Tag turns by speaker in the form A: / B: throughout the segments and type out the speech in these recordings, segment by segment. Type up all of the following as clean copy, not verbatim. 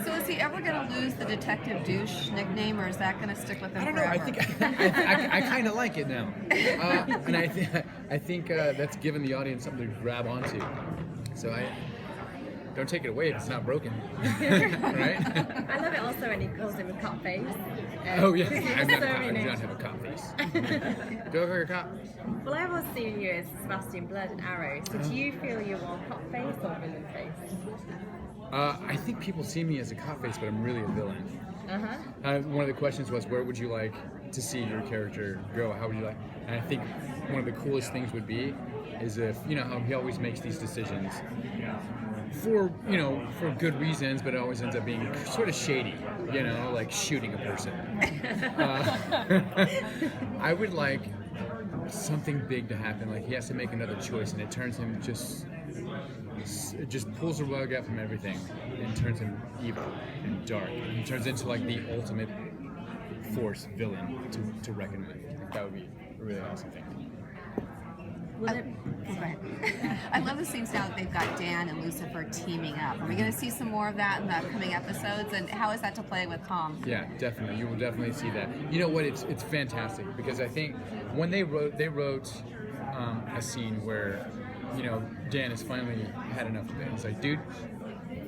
A: So is he ever going to lose the Detective Douche nickname, or is that going to stick with him
B: I don't know.
A: forever?
B: I kind of like it now, and I think that's given the audience something to grab onto. So I don't take it away if it's not broken, right?
C: I love it also when he calls him a cop face.
B: Oh yeah,
C: I
B: I do not have a cop face. Do I look like a cop?
C: Well, I've always seen you as Sebastian Blood and Arrow. So do you feel you're more cop face or villain face?
B: I think people see me as a cop face, but I'm really a villain.
C: Uh-huh.
B: One of the questions was, where would you like to see your character go? How would you like? And I think one of the coolest things would be is if, you know, how he always makes these decisions for, you know, for good reasons, but it always ends up being sort of shady, you know, like shooting a person. I would like something big to happen, like he has to make another choice and it turns him it just pulls the rug out from everything and turns him evil and dark. And he turns into like the ultimate force villain to reckon with. I think that would be a really awesome thing.
A: Go ahead. I love the scenes now that they've got Dan and Lucifer teaming up. Are we going to see some more of that in the upcoming episodes? And how is that to play with Tom?
B: Yeah, definitely. You will definitely see that. You know what? It's fantastic because I think when they wrote a scene where, you know, Dan has finally had enough of it. He's like, dude,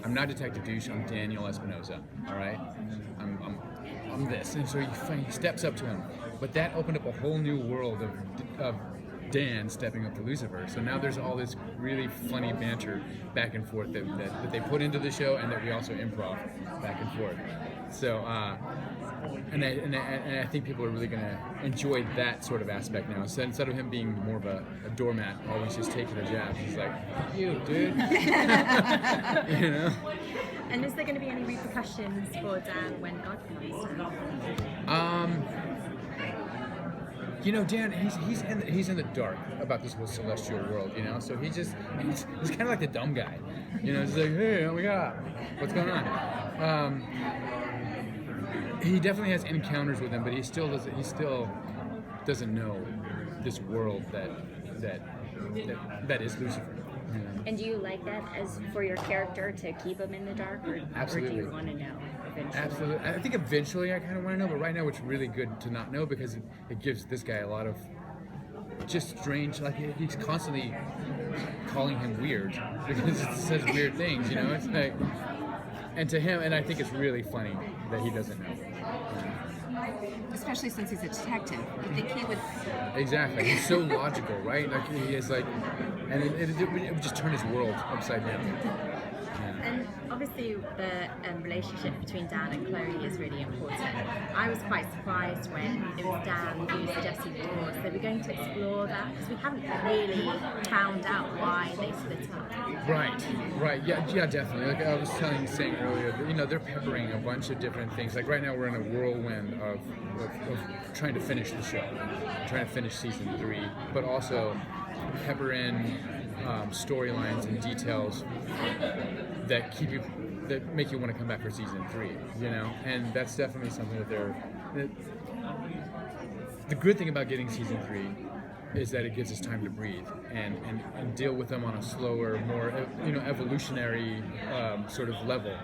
B: I'm not Detective Douche. I'm Daniel Espinosa. All right, I'm this. And so he steps up to him. But that opened up a whole new world of Dan stepping up to Lucifer. So now there's all this really funny banter back and forth that they put into the show and that we also improv back and forth. So, and I think people are really going to enjoy that sort of aspect now. So instead of him being more of a doormat, always just taking a jab, he's like, you, dude. You know?
C: And is there going to be any repercussions for Dan when God comes?
B: You know, Dan, he's in the dark about this whole celestial world, you know. So he's kind of like the dumb guy, you know. He's like, hey, oh my God, what's going on? He definitely has encounters with him, but he still doesn't know this world that is Lucifer. You know?
D: And do you like that as for your character to keep him in the dark, or
B: Absolutely.
D: Or do you want to know eventually?
B: Absolutely. I think eventually I kind of want to know, but right now it's really good to not know because it gives this guy a lot of just strange, like he's constantly calling him weird because it says weird things, you know? It's like, and to him, and I think it's really funny that he doesn't know.
A: Especially since he's a detective. You think he would...
B: Exactly. He's so logical, right? Like he is like, and it would just turn his world upside down. Yeah.
C: And obviously the relationship between Dan and Chloe is really important. I was quite surprised when it was Dan who suggested divorce. So we're going to explore that because we haven't really found out why they split up.
B: Right, yeah, definitely. Like I was saying earlier, you know, they're peppering a bunch of different things. Like right now, we're in a whirlwind of trying to finish the show, trying to finish season 3, but also pepper in storylines and details that make you want to come back for season 3. You know, and that's definitely something that the good thing about getting season 3 is that it gives us time to breathe and deal with them on a slower, more evolutionary sort of level,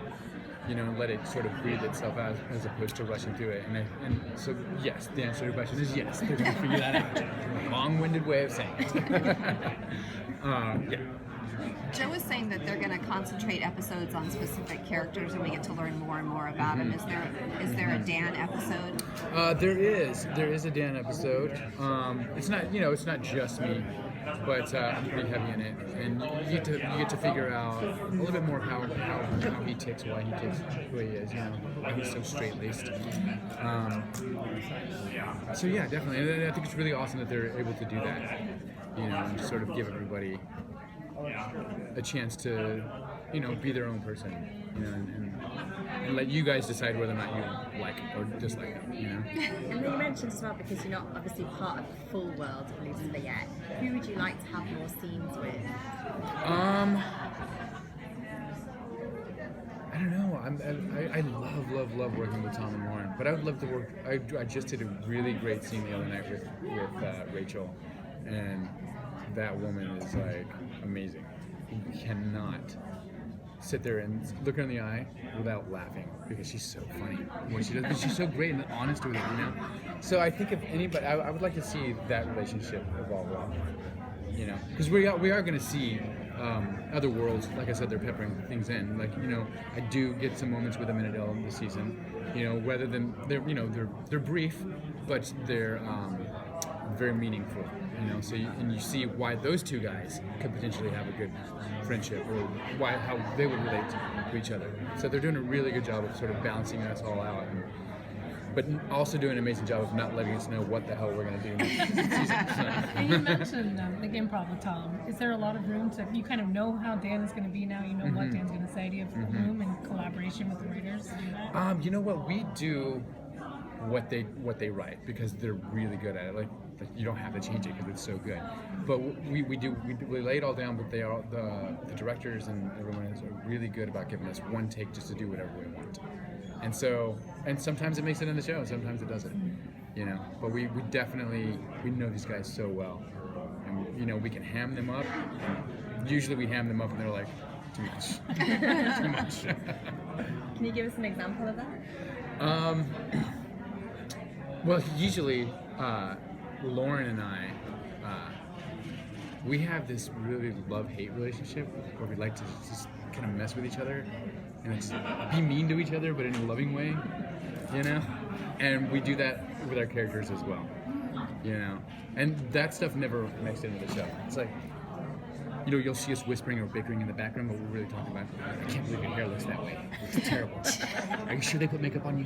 B: you know, and let it sort of breathe itself out as opposed to rushing through it. And so yes, the answer to your question is yes. They're going to figure that out. Long-winded way of saying it. Yeah.
A: Joe was saying that they're going to concentrate episodes on specific characters, and we get to learn more and more about them. Is there a Dan episode?
B: There is a Dan episode. It's not just me, but I'm pretty heavy in it, and you get to figure out a little bit more how he ticks, why he ticks the way he is, you know, why he's so straight-laced. So yeah, definitely, and I think it's really awesome that they're able to do that, you know, and sort of give everybody a chance to, you know, be their own person, you know, and let you guys decide whether or not you like or dislike it, you know.
C: And you mentioned as well, because you're not obviously part of the full world of Lucifer yet, who would you like to have more scenes with?
B: I don't know. I love working with Tom and Lauren, but I would love to work. I just did a really great scene the other night with Rachel, and that woman is like amazing. You cannot sit there and look her in the eye without laughing because she's so funny when she does. But she's so great and honest with it, you know. So I think if anybody, I would like to see that relationship evolve a lot more, you know, because we are going to see other worlds. Like I said, they're peppering things in. Like, you know, I do get some moments with them in Adele this season, you know, whether than they're brief, but they're very meaningful, you know. So you see why those two guys could potentially have a good friendship, or how they would relate to each other. So they're doing a really good job of sort of balancing us all out, but also doing an amazing job of not letting us know what the hell we're going to do next season.
E: And you mentioned like improv with Tom. Is there a lot of room to, you kind of know how Dan is going to be now, you know what Dan's going to say, do you have room and collaboration with the writers to do that?
B: You know what, we do what they write because they're really good at it. Like you don't have to change it because it's so good. But we lay it all down. But they are the directors and everyone is really good about giving us one take just to do whatever we want. And sometimes it makes it in the show, sometimes it doesn't. You know, but we definitely know these guys so well, and you know we can ham them up. And usually we ham them up and they're like, too much, too much.
C: Can you give us an example of that?
B: Well, usually Lauren and I, we have this really love-hate relationship where we like to just kind of mess with each other and just be mean to each other, but in a loving way, you know? And we do that with our characters as well, you know? And that stuff never makes it into the show. It's like, you know, you'll see us whispering or bickering in the background, but we're really talking about, I can't believe your hair looks that way. It's terrible. Are you sure they put makeup on you?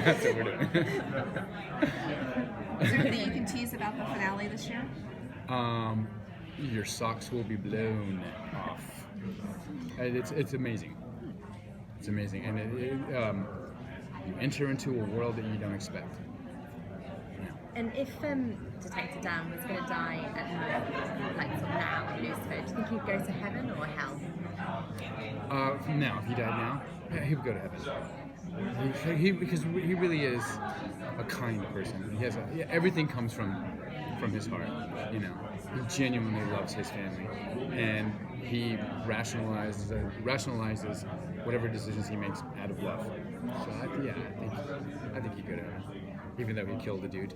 B: That's what we're doing.
A: Is there anything you can tease about the finale this year?
B: Your socks will be blown off. It's amazing. It's amazing, and you enter into a world that you don't expect.
C: And if Detective Dan was going to die at night, like sort of now in Lucifer, do you think he'd go to heaven or hell?
B: Now, if he died now, he would go to heaven. Because he really is a kind person. He has everything comes from his heart. You know, he genuinely loves his family, and he rationalizes whatever decisions he makes out of love. So I think he'd go to heaven, even though he killed the dude.